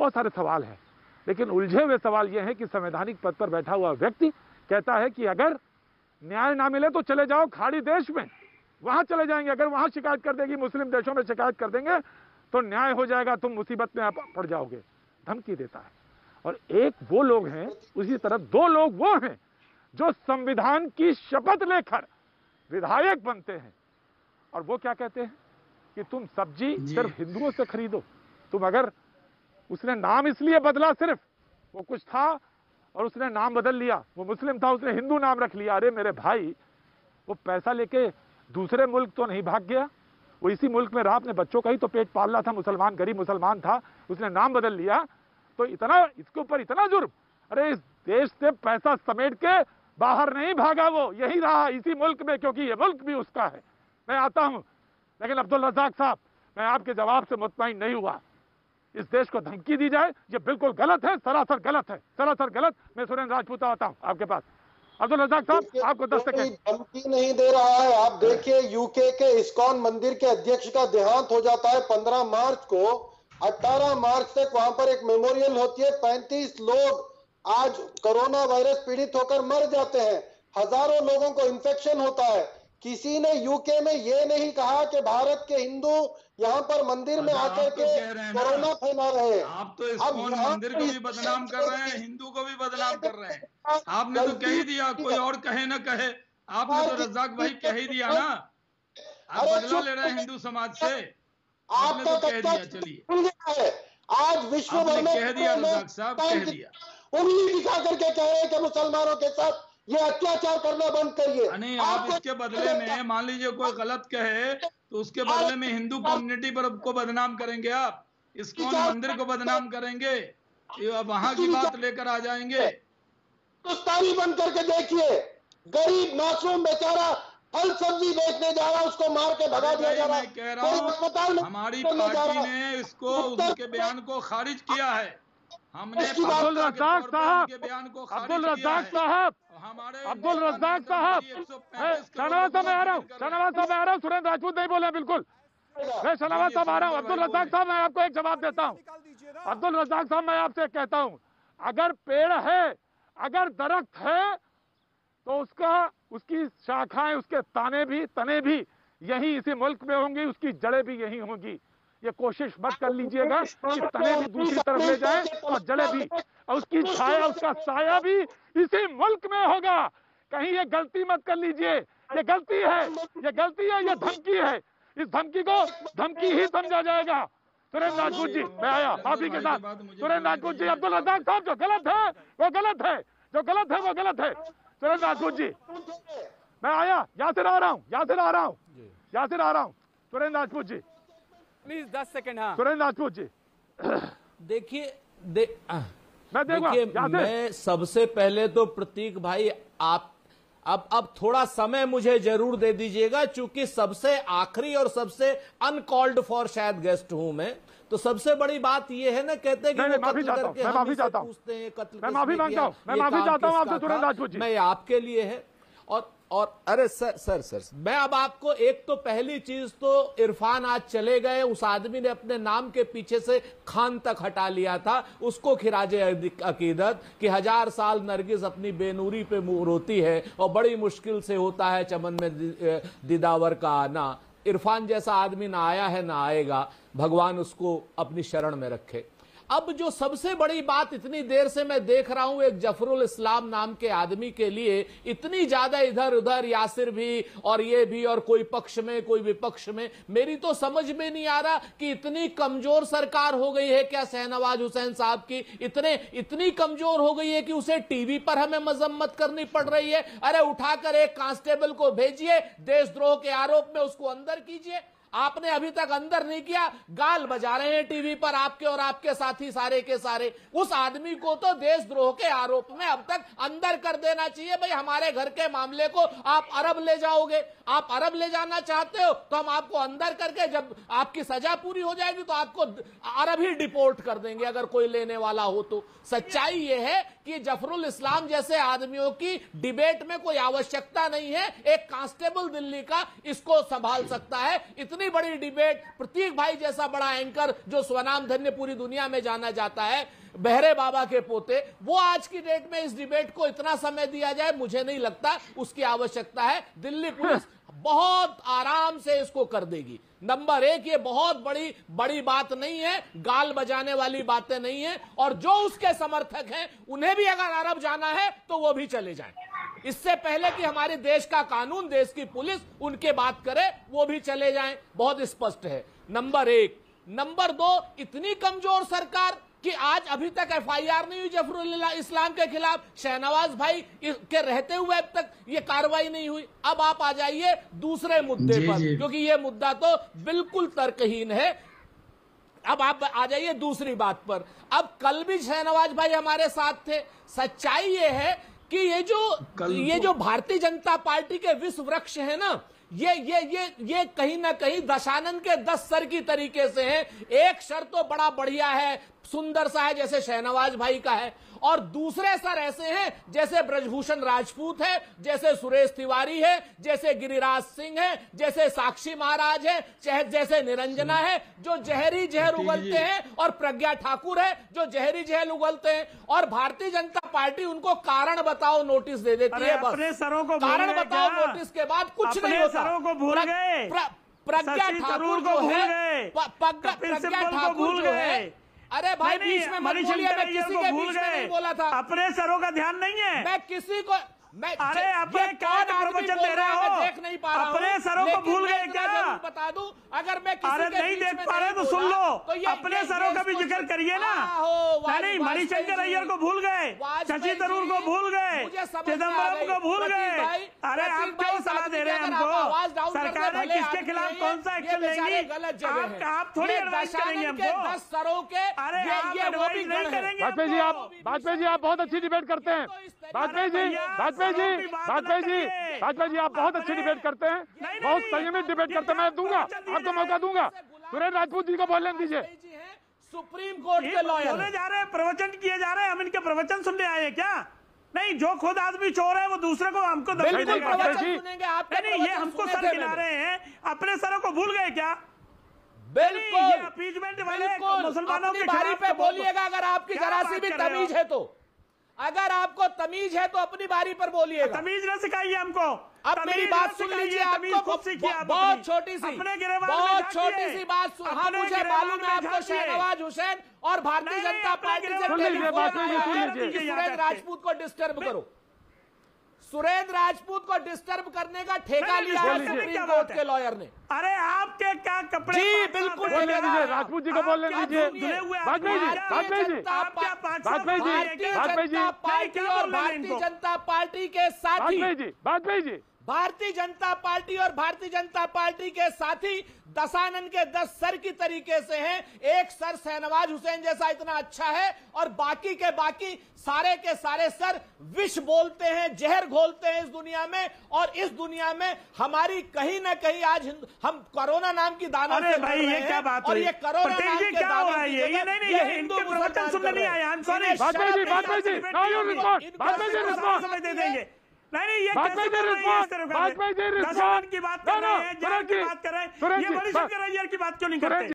बहुत सारे सवाल हैं, लेकिन उलझे हुए सवाल यह है कि संवैधानिक पद पर बैठा हुआ व्यक्ति कहता है कि अगर न्याय ना मिले तो चले जाओ खाड़ी देश में, वहां चले जाएंगे, अगर वहां शिकायत कर देगी, मुस्लिम देशों में शिकायत कर देंगे तो न्याय हो जाएगा, तुम मुसीबत में पड़ जाओगे, धमकी देता है। और एक वो लोग हैं, उसी तरफ दो लोग वो हैं जो संविधान की शपथ लेकर विधायक बनते हैं और वो क्या कहते हैं कि तुम सब्जी सिर्फ हिंदुओं से खरीदो। तुम अगर, उसने नाम इसलिए बदला, सिर्फ वो कुछ था और उसने नाम बदल लिया, वो मुस्लिम था उसने हिंदू नाम रख लिया। अरे मेरे भाई, वो पैसा लेके दूसरे मुल्क तो नहीं भाग गया, वो इसी मुल्क में रहा, अपने बच्चों का ही तो पेट पाल रहा था, मुसलमान, गरीब मुसलमान था, उसने नाम बदल लिया तो इतना, इसके ऊपर इतना जुर्म। अरे इस देश से पैसा समेट के बाहर नहीं भागा, वो यही रहा इसी मुल्क में, क्योंकि ये मुल्क भी उसका है। मैं आता हूं, लेकिन अब्दुल रज़ाक साहब, मैं आपके जवाब से मुतमईन नहीं हुआ। इस देश को धमकी दी जाए, ये बिल्कुल गलत है, सरासर गलत है, सरासर गलत। मैं सुरेंद्र राजपूत आता हूं आपके पास। अब्दुल रज़ाक साहब, आपको 10 सेकंड। धमकी नहीं दे रहा है। आप देखिए, यूके के इस्कॉन मंदिर के अध्यक्ष का देहांत हो जाता है 15 मार्च को। 18 मार्च तक वहां पर एक मेमोरियल होती है। 35 लोग आज कोरोना वायरस पीड़ित होकर मर जाते हैं, हजारों लोगों को इन्फेक्शन होता है। किसी ने यूके में ये नहीं कहा कि भारत के हिंदू यहाँ पर मंदिर में आकर के कोरोना फैला रहे हैं। आप तो इस्कॉन मंदिर को भी बदनाम कर रहे हैं, हिंदू को भी बदनाम कर रहे हैं। आपने तो कह ही दिया, कोई और कहे न कहे, आपने तो रज़ाक भाई कह ही दिया ना। आप बदला ले रहे हैं हिंदू समाज से, आपने तो कह दिया। चलिए, आज विश्व भर में कह दिया, रज़ाक साहब कह दिया, उंगली दिखा करके कहे कि मुसलमानों के साथ ये अत्याचार करना बंद करिए। नहीं, आप इसके बदले में मान लीजिए कोई गलत कहे तो उसके बदले में हिंदू कम्युनिटी पर को बदनाम करेंगे, आप इस्कॉन मंदिर को बदनाम करेंगे, वहां की बात लेकर आ जाएंगे। हिंदुस्तानी बन करके देखिए, गरीब मासूम बेचारा फल सब्जी बेचने जा रहा है, उसको मार के भगा दिया जा रहा है। मैं कह रहा हूँ, हमारी पार्टी ने इसको, उनके बयान को खारिज किया है। हमने अब्दुल रज़ाक साहब, बयान को अब्दुल रज़ाक साहब, अब्दुल रज़ाक साहब, शाहनवाज साहब मैं आ रहा हूँ, शाहनवाज साहब मैं आ रहा हूँ, सुरेंद्र राजपूत नहीं बोले बिल्कुल। मैं शाहनवाज साहब आ रहा हूँ। अब्दुल रज़ाक साहब, मैं आपको एक जवाब देता हूँ। अब्दुल रज़ाक साहब, मैं आपसे कहता हूँ, अगर पेड़ है, अगर दरख्त है, तो उसकी शाखाएं, उसके तने भी यही इसी मुल्क में होंगी, उसकी जड़ें भी यही होंगी। ये कोशिश मत कर लीजिएगा कि तने भी दूसरी तरफ ले जाएं और जड़ें भी, और उसकी छाया, उसका साया भी इसी मुल्क में होगा। कहीं ये गलती मत कर लीजिए, ये गलती है, ये गलती है, ये धमकी है। इस धमकी को धमकी ही समझा जाएगा। सुरेंद्र राजपूत जी, मैं आया माफी के साथ। सुरेंद्र राजपूत जी, अब्दुल रज़ाक साहब, जो गलत है वो गलत है, जो गलत है वो गलत है। सुरेंद्र राजपूत जी, मैं आया, यासिर आ रहा हूँ, यासिर आ रहा हूँ, यासिर आ रहा हूँ। Surendra Rajput ji please 10 second. हाँ, सुरेंद्र राजपूत जी, देखिए मैं मैं सबसे पहले तो प्रतीक भाई, आप अब थोड़ा समय मुझे जरूर दे दीजिएगा, चूंकि सबसे आखिरी और सबसे अनकॉल्ड फॉर शायद गेस्ट हूं मैं, तो सबसे बड़ी बात यह है ना, कहते हैं कि मैं माफी चाहता हूं, मैं माफी चाहता हूं, पूछते हैं कत्ल, मैं माफी मांगता हूं, मैं माफी चाहता हूं आपसे सुरेंद्र राजपूत जी। मैं आपके लिए है और अरे सर मैं अब आपको एक तो पहली चीज तो इरफान आज चले गए, उस आदमी ने अपने नाम के पीछे से खान तक हटा लिया था, उसको खिराजे अकीदत कि 1000 साल नरगिस अपनी बेनूरी पे रोती है और बड़ी मुश्किल से होता है चमन में दीदावर का आना। इरफान जैसा आदमी ना आया है ना आएगा, भगवान उसको अपनी शरण में रखे। अब जो सबसे बड़ी बात इतनी देर से मैं देख रहा हूं, एक जफरुल इस्लाम नाम के आदमी के लिए इतनी ज्यादा इधर उधर, यासिर भी और ये भी, और कोई पक्ष में कोई विपक्ष में, मेरी तो समझ में नहीं आ रहा कि इतनी कमजोर सरकार हो गई है क्या शाहनवाज हुसैन साहब की, इतनी कमजोर हो गई है कि उसे टीवी पर हमें मजम्मत करनी पड़ रही है। अरे उठाकर एक कांस्टेबल को भेजिए, देशद्रोह के आरोप में उसको अंदर कीजिए। आपने अभी तक अंदर नहीं किया, गाल बजा रहे हैं टीवी पर आपके और आपके साथी सारे के सारे। उस आदमी को तो देशद्रोह के आरोप में अब तक अंदर कर देना चाहिए। भाई हमारे घर के मामले को आप अरब ले जाओगे, आप अरब ले जाना चाहते हो तो हम आपको अंदर करके, जब आपकी सजा पूरी हो जाएगी तो आपको अरब ही डिपोर्ट कर देंगे अगर कोई लेने वाला हो तो। सच्चाई यह है कि जफरुल इस्लाम जैसे आदमियों की डिबेट में कोई आवश्यकता नहीं है, एक कांस्टेबल दिल्ली का इसको संभाल सकता है। इतनी इतनी बड़ी डिबेट, प्रतीक भाई जैसा बड़ा एंकर जो स्वनाम धन्य पूरी दुनिया में जाना जाता है, बहरे बाबा के पोते, वो आज की डेट में इस डिबेट को इतना समय दिया जाए, मुझे नहीं लगता उसकी आवश्यकता है। दिल्ली पुलिस बहुत आराम से इसको कर देगी। नंबर एक, ये बहुत बड़ी बात नहीं है, गाल बजाने वाली बातें नहीं है, और जो उसके समर्थक हैं उन्हें भी अगर अरब जाना है तो वो भी चले जाएं। इससे पहले कि हमारे देश का कानून, देश की पुलिस उनके बात करे, वो भी चले जाएं, बहुत स्पष्ट है। नंबर एक। नंबर दो, इतनी कमजोर सरकार कि आज अभी तक एफआईआर नहीं हुई जफरुल इस्लाम के खिलाफ, शहनवाज भाई के रहते हुए अब तक ये कार्रवाई नहीं हुई। अब आप आ जाइए दूसरे मुद्दे पर, क्योंकि ये मुद्दा तो बिल्कुल तर्कहीन है। अब आप आ जाइए दूसरी बात पर। अब कल भी शहनवाज भाई हमारे साथ थे। सच्चाई ये है कि ये जो भारतीय जनता पार्टी के विश्व वृक्ष है ना, ये कहीं ना कहीं दशानन के 10 सर की तरीके से है। एक सर तो बड़ा बढ़िया है, सुंदर सा है, जैसे शहनवाज भाई का है, और दूसरे सर ऐसे हैं जैसे ब्रजभूषण राजपूत है, जैसे सुरेश तिवारी है, जैसे गिरिराज सिंह है, जैसे साक्षी महाराज है, जैसे निरंजना है, जो जहरी जहर उगलते हैं, और प्रज्ञा ठाकुर है जो जहरी जहर उगलते हैं। और भारतीय जनता पार्टी उनको कारण बताओ नोटिस दे देती है। अपने सरों को कारण बताओ नोटिस के बाद कुछ नहीं होता। सरों को भूल गए, प्रज्ञा ठाकुर जो है, प्रज्ञा ठाकुर जो है, अरे भाई बीच में मत बोलिए, मैं किसी के बीच में नहीं बोला था। अपने सरों का ध्यान नहीं है, मैं किसी को अरे अपने क्या प्रवचन दे रहे हो, देख नहीं पा रहा हूं, अपने सरों को भूल गए क्या? बता दूं, अगर मैं किसी अरे नहीं देख पा रहे तो सुन लो, अपने सरों का भी जिक्र करिए ना। नहीं, मणिशंकर अय्यर को भूल गए, शशि थरूर को भूल गए, चिदम्बरम को भूल गए। अरे आप क्यों सलाह दे रहे हैं हमको? सरकार ने किसके खिलाफ कौन सा एक्शन लेंगी? आप थोड़ी एडवाइस करेंगे हमको? 10 सरों के, अरे आप एडवाइस नहीं करेंगे। वाजपेयी जी आप बहुत अच्छी डिबेट करते हैं। वाजपेयी जी आप बहुत अच्छी डिबेट करते हैं, बहुत संयमित डिबेट करते हैं। मैं दूंगा आपको मौका दूंगा। सुरेश राजपूत जी को बोलने दीजिए। सुप्रीम कोर्ट के लॉयर बोले जा रहे हैं, प्रवचन किए जा रहे हैं, हम इनके प्रवचन सुनने आए हैं क्या? नहीं, जो खुद आदमी चोर है वो दूसरे को हमको धमकी देगा। नहीं, ये हमको सर खिला रहे हैं, अपने सरों को भूल गए क्या? बिल्कुल, ये अपीजमेंट वाले मुसलमानों के बारी पे बोलिएगा अगर आपकी जरा सी भी तमीज है तो। अगर आपको तमीज है तो अपनी बारी पर बोलिएगा। तमीज ना सिखाइए हमको। अब मेरी बात सुन लीजिए, आपको बहुत छोटी सी बात सुन। हाँ, मुझे मालूम है आपको शहनवाज हुसैन और भारतीय जनता पार्टी से सुरेश राजपूत को डिस्टर्ब करो। सुरेंद्र राजपूत को डिस्टर्ब करने का ठेका लिया है सुप्रीम कोर्ट के लॉयर ने। अरे आपके क्या कपड़े? जी बिल्कुल, राजपूत जी को बोलने दीजिए। वाजपेयी जी भारतीय जनता पार्टी और भारतीय जनता पार्टी के साथी, भारतीय जनता पार्टी और भारतीय जनता पार्टी के साथी दशानन के 10 सर की तरीके से हैं। एक सर शहनवाज हुसैन जैसा इतना अच्छा है, और बाकी के बाकी सारे के सारे सर विष बोलते हैं, जहर घोलते हैं इस दुनिया में। और इस दुनिया में हमारी कहीं ना कहीं आज हम कोरोना नाम की दानव से लड़ रहे हैं, क्या बात और ये कोरोना नाम के दानव की जगह ये हिंदू प्रवचन सुनने नहीं आया। हम सॉरी, दे देंगे। नहीं, ये दशानन की बात कर रहे हैं, जहर की बात कर रहे हैं, ये मणिशंकर अय्यर की बात क्यों नहीं करते?